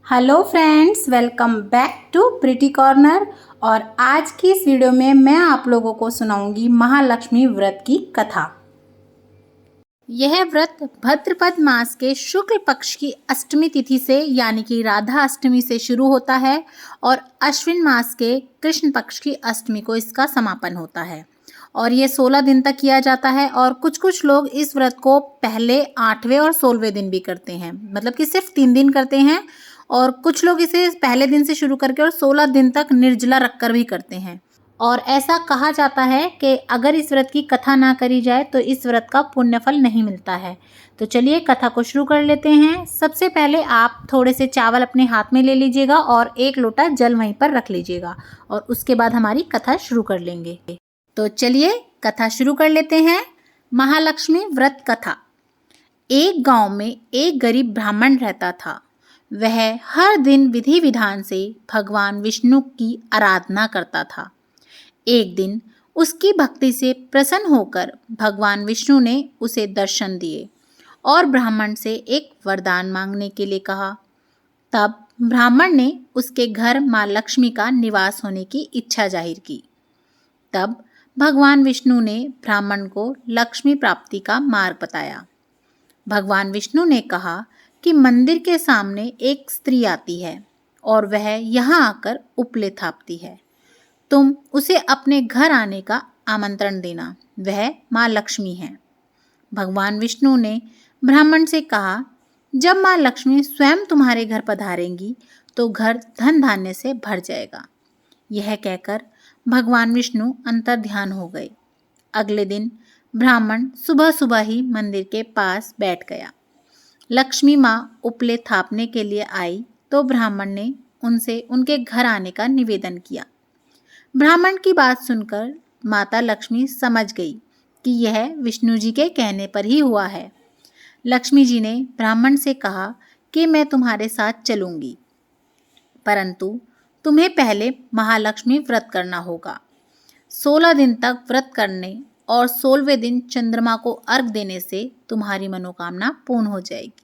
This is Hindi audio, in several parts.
Hello friends, welcome back to Pretty Corner. और आज की इस वीडियो में मैं आप लोगों को सुनाऊंगी महालक्ष्मी व्रत की कथा। यह व्रत भाद्रपद मास के शुक्ल पक्ष की अष्टमी तिथि से यानी कि राधा अष्टमी से शुरू होता है और अश्विन मास के कृष्ण पक्ष की अष्टमी को इसका समापन होता है और ये 16 दिन तक किया जाता है। और कुछ लोग इस व्रत को पहले 8वें और 16वें दिन भी करते हैं, मतलब कि सिर्फ 3 दिन करते हैं। और कुछ लोग इसे पहले दिन से शुरू करके और 16 दिन तक निर्जला रखकर भी करते हैं। और ऐसा कहा जाता है कि अगर इस व्रत की कथा ना करी जाए तो इस व्रत का पुण्य फल नहीं मिलता है। तो चलिए कथा को शुरू कर लेते हैं। सबसे पहले आप थोड़े से चावल अपने हाथ में ले लीजिएगा और 1 लोटा जल वहीं पर रख लीजिएगा और उसके बाद हमारी कथा शुरू कर लेंगे। तो चलिए कथा शुरू कर लेते हैं। महालक्ष्मी व्रत कथा। एक गांव में एक गरीब ब्राह्मण रहता था। वह हर दिन विधि विधान से भगवान विष्णु की आराधना करता था। एक दिन उसकी भक्ति से प्रसन्न होकर भगवान विष्णु ने उसे दर्शन दिए और ब्राह्मण से एक वरदान मांगने के लिए कहा। तब ब्राह्मण ने उसके घर माँ लक्ष्मी का निवास होने की इच्छा जाहिर की। तब भगवान विष्णु ने ब्राह्मण को लक्ष्मी प्राप्ति का मार्ग बताया। भगवान विष्णु ने कहा कि मंदिर के सामने एक स्त्री आती है और वह यहाँ आकर उपले थापती है। तुम उसे अपने घर आने का आमंत्रण देना, वह माँ लक्ष्मी है। भगवान विष्णु ने ब्राह्मण से कहा, जब माँ लक्ष्मी स्वयं तुम्हारे घर पधारेंगी तो घर धन धान्य से भर जाएगा। यह कहकर भगवान विष्णु अंतर्ध्यान हो गए। अगले दिन ब्राह्मण सुबह सुबह ही मंदिर के पास बैठ गया। लक्ष्मी माँ उपले थापने के लिए आई तो ब्राह्मण ने उनसे उनके घर आने का निवेदन किया। ब्राह्मण की बात सुनकर माता लक्ष्मी समझ गई कि यह विष्णु जी के कहने पर ही हुआ है। लक्ष्मी जी ने ब्राह्मण से कहा कि मैं तुम्हारे साथ चलूंगी, परंतु तुम्हें पहले महालक्ष्मी व्रत करना होगा। 16 दिन तक व्रत करने और 16वें दिन चंद्रमा को अर्घ देने से तुम्हारी मनोकामना पूर्ण हो जाएगी।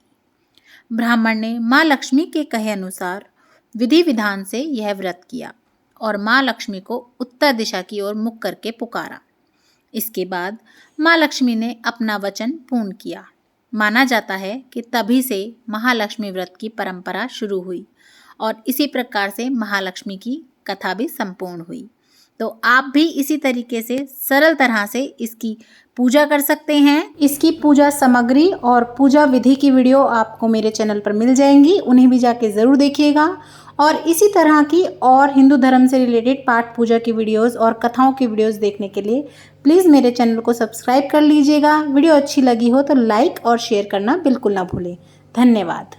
ब्राह्मण ने माँ लक्ष्मी के कहे अनुसार विधि विधान से यह व्रत किया और माँ लक्ष्मी को उत्तर दिशा की ओर मुख करके पुकारा। इसके बाद माँ लक्ष्मी ने अपना वचन पूर्ण किया। माना जाता है कि तभी से महालक्ष्मी व्रत की परंपरा शुरू हुई और इसी प्रकार से महालक्ष्मी की कथा भी संपूर्ण हुई। तो आप भी इसी तरीके से सरल तरह से इसकी पूजा कर सकते हैं। इसकी पूजा सामग्री और पूजा विधि की वीडियो आपको मेरे चैनल पर मिल जाएंगी, उन्हें भी जाके ज़रूर देखिएगा। और इसी तरह की और हिंदू धर्म से रिलेटेड पाठ पूजा की वीडियोस और कथाओं की वीडियोस देखने के लिए प्लीज़ मेरे चैनल को सब्सक्राइब कर लीजिएगा। वीडियो अच्छी लगी हो तो लाइक और शेयर करना बिल्कुल ना भूलें। धन्यवाद।